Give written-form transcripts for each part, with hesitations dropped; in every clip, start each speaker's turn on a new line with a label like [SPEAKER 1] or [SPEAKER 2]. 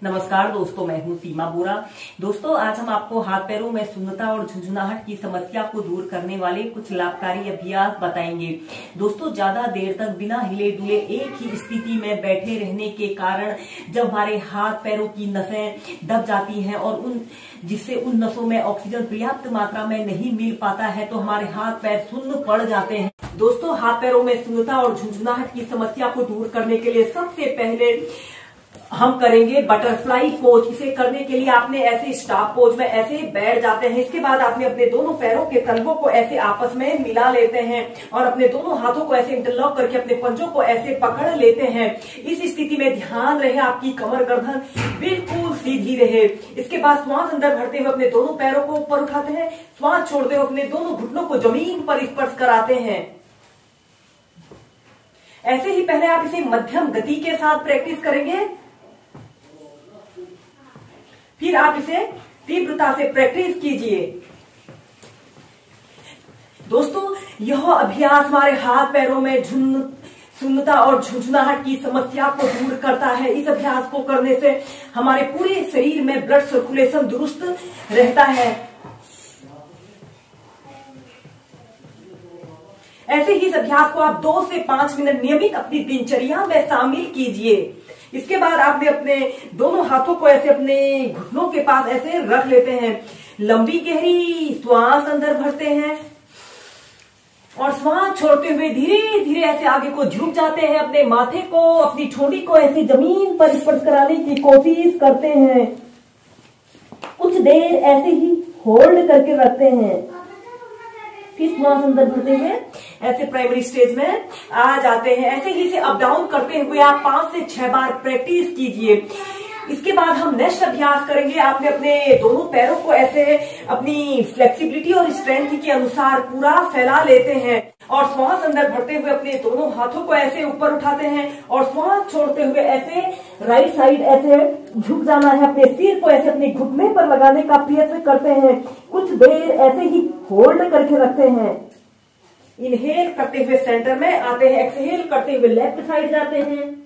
[SPEAKER 1] नमस्कार दोस्तों, मैं हूं सीमा बोरा। दोस्तों, आज हम आपको हाथ पैरों में सुन्नता और झुंझुनाहट की समस्या को दूर करने वाले कुछ लाभकारी अभ्यास बताएंगे। दोस्तों, ज्यादा देर तक बिना हिले डुले एक ही स्थिति में बैठे रहने के कारण जब हमारे हाथ पैरों की नसें दब जाती हैं और जिससे उन नसों में ऑक्सीजन पर्याप्त मात्रा में नहीं मिल पाता है तो हमारे हाथ पैर सुन्न पड़ जाते हैं। दोस्तों, हाथ पैरों में सुन्नता और झुंझुनाहट की समस्या को दूर करने के लिए सबसे पहले हम करेंगे बटरफ्लाई पोज। इसे करने के लिए आपने ऐसे स्टाफ पोज में ऐसे बैठ जाते हैं। इसके बाद आपने अपने दोनों पैरों के तलवों को ऐसे आपस में मिला लेते हैं और अपने दोनों हाथों को ऐसे इंटरलॉक करके अपने पंजों को ऐसे पकड़ लेते हैं। इस स्थिति में ध्यान रहे आपकी कमर गर्दन बिल्कुल सीधी रहे। इसके बाद श्वास अंदर भरते हुए अपने दोनों पैरों को ऊपर उठाते हैं, श्वास छोड़ते हुए अपने दोनों घुटनों को जमीन पर स्पर्श कराते हैं। ऐसे ही पहले आप इसे मध्यम गति के साथ प्रैक्टिस करेंगे, फिर आप इसे तीव्रता से प्रैक्टिस कीजिए। दोस्तों, यह अभ्यास हमारे हाथ पैरों में सुन्नता और झुंझुनाहट की समस्या को दूर करता है। इस अभ्यास को करने से हमारे पूरे शरीर में ब्लड सर्कुलेशन दुरुस्त रहता है। ऐसे ही इस अभ्यास को आप 2 से 5 मिनट नियमित अपनी दिनचर्या में शामिल कीजिए। इसके बाद आपने अपने दोनों हाथों को ऐसे अपने घुटनों के पास ऐसे रख लेते हैं। लंबी गहरी श्वास अंदर भरते हैं और श्वास छोड़ते हुए धीरे धीरे ऐसे आगे को झुक जाते हैं। अपने माथे को, अपनी ठोड़ी को ऐसे जमीन पर स्पर्श कराने की कोशिश करते हैं। कुछ देर ऐसे ही होल्ड करके रखते हैं, फिर श्वास अंदर भरते हुए ऐसे प्राइमरी स्टेज में आ जाते हैं। ऐसे ही इसे अप डाउन करते हुए आप 5 से 6 बार प्रैक्टिस कीजिए। इसके बाद हम नेक्स्ट अभ्यास करेंगे। आपने अपने दोनों पैरों को ऐसे अपनी फ्लेक्सिबिलिटी और स्ट्रेंथ के अनुसार पूरा फैला लेते हैं और श्वास अंदर भरते हुए अपने दोनों हाथों को ऐसे ऊपर उठाते हैं और श्वास छोड़ते हुए ऐसे राइट साइड ऐसे झुक जाना है। अपने सिर को ऐसे अपने घुटने पर लगाने का प्रयत्न करते हैं। कुछ देर ऐसे ही होल्ड करके रखते हैं। इनहेल करते हुए सेंटर में आते हैं, एक्सहेल करते हुए लेफ्ट साइड जाते हैं,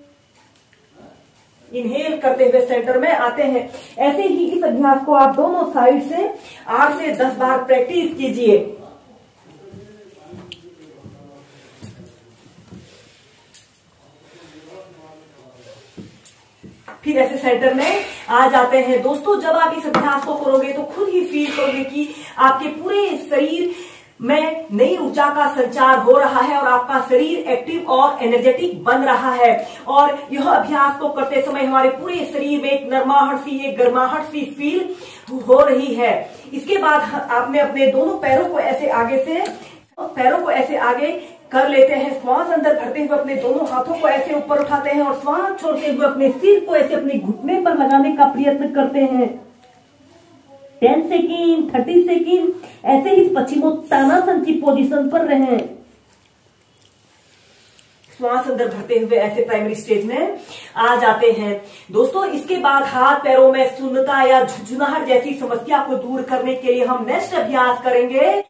[SPEAKER 1] इनहेल करते हुए सेंटर में आते हैं। ऐसे ही इस अभ्यास को आप दोनों साइड से 8 से 10 बार प्रैक्टिस कीजिए। फिर ऐसे सेंटर में आ जाते हैं। दोस्तों, जब आप इस अभ्यास को करोगे तो खुद ही फील करोगे कि आपके पूरे शरीर में नई ऊर्जा का संचार हो रहा है और आपका शरीर एक्टिव और एनर्जेटिक बन रहा है। और यह अभ्यास को करते समय हमारे पूरे शरीर में एक नरमाहट सी, एक गर्माहट सी फील हो रही है। इसके बाद आपने अपने दोनों पैरों को ऐसे आगे कर लेते हैं। श्वास अंदर भरते हुए अपने दोनों हाथों को ऐसे ऊपर उठाते हैं और श्वास छोड़ते हुए अपने सिर को ऐसे अपने घुटने पर लगाने का प्रयत्न करते हैं। 10 सेकेंड, 30 सेकेंड ऐसे ही पश्चिमोत्तानासन की पोजीशन पर रहें। श्वास अंदर भरते हुए ऐसे प्राइमरी स्टेज में आ जाते हैं। दोस्तों, इसके बाद हाथ पैरों में सुन्नता या झुंझुनाहट जैसी समस्या को दूर करने के लिए हम नेक्स्ट अभ्यास करेंगे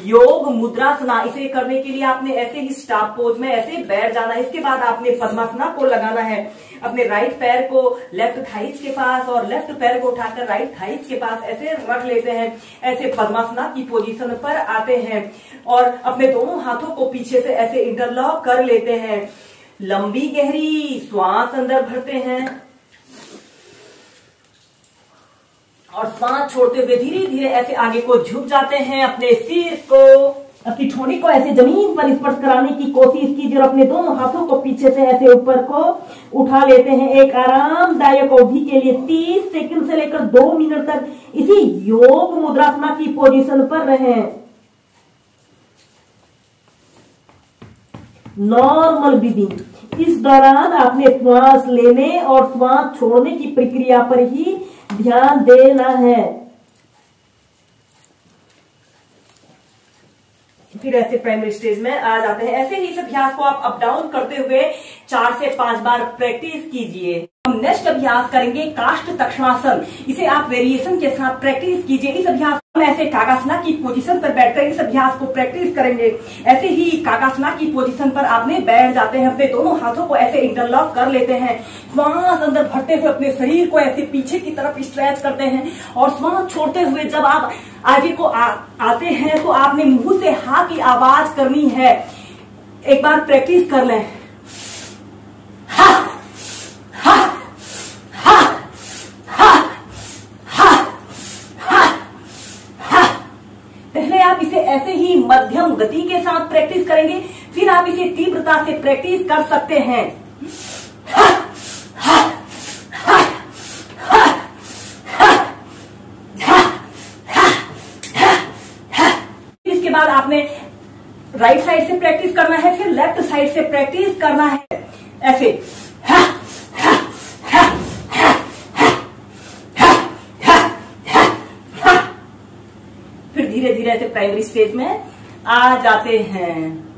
[SPEAKER 1] योग मुद्रासना। इसे करने के लिए आपने ऐसे ही स्टाफ पोज में ऐसे बैठ जाना है। इसके बाद आपने पद्मासना को लगाना है। अपने राइट पैर को लेफ्ट थाइस के पास और लेफ्ट पैर को उठाकर राइट थाइस के पास ऐसे रख लेते हैं। ऐसे पद्मासना की पोजीशन पर आते हैं और अपने दोनों हाथों को पीछे से ऐसे इंटरलॉक कर लेते हैं। लंबी गहरी श्वास अंदर भरते हैं और श्वास छोड़ते हुए धीरे धीरे ऐसे आगे को झुक जाते हैं। अपने सिर को, अपनी ठोड़ी को ऐसे जमीन पर स्पर्श कराने की कोशिश कीजिए और अपने दोनों हाथों को पीछे से ऐसे ऊपर को उठा लेते हैं। एक आरामदायक अवधि के लिए 30 सेकंड से लेकर 2 मिनट तक इसी योग मुद्रासना की पोजीशन पर रहें। Normal breathing. इस दौरान आपने श्वास लेने और श्वास छोड़ने की प्रक्रिया पर ही ध्यान देना है। फिर ऐसे प्राइमरी स्टेज में आ जाते हैं। ऐसे ही इस अभ्यास को आप अप डाउन करते हुए 4 से 5 बार प्रैक्टिस कीजिए। हम नेक्स्ट अभ्यास करेंगे काष्ठ तक्षणासन। इसे आप वेरिएशन के साथ प्रैक्टिस कीजिए। इस अभ्यास में ऐसे कागासना की पोजीशन पर बैठकर इस अभ्यास को प्रैक्टिस करेंगे। ऐसे ही कागासना की पोजीशन पर आपने बैठ जाते हैं, अपने दोनों हाथों को ऐसे इंटरलॉक कर लेते हैं, श्वास अंदर भरते हुए अपने शरीर को ऐसे पीछे की तरफ स्ट्रेच करते हैं और श्वास छोड़ते हुए जब आप आगे को आते हैं तो आपने मुंह से हा की आवाज करनी है। एक बार प्रैक्टिस कर लें। हा हा हा हा हा हा हा। पहले आप इसे ऐसे ही मध्यम गति के साथ प्रैक्टिस करेंगे, फिर आप इसे तीव्रता से प्रैक्टिस कर सकते हैं। हा हा हा हा हा हा हा हा। इसके बाद आपने राइट साइड से प्रैक्टिस करना है, फिर लेफ्ट साइड से प्रैक्टिस करना है। ऐसे हा हा हा हा हा हा हा हा हा। फिर धीरे धीरे से प्राइमरी स्टेज में आ जाते हैं।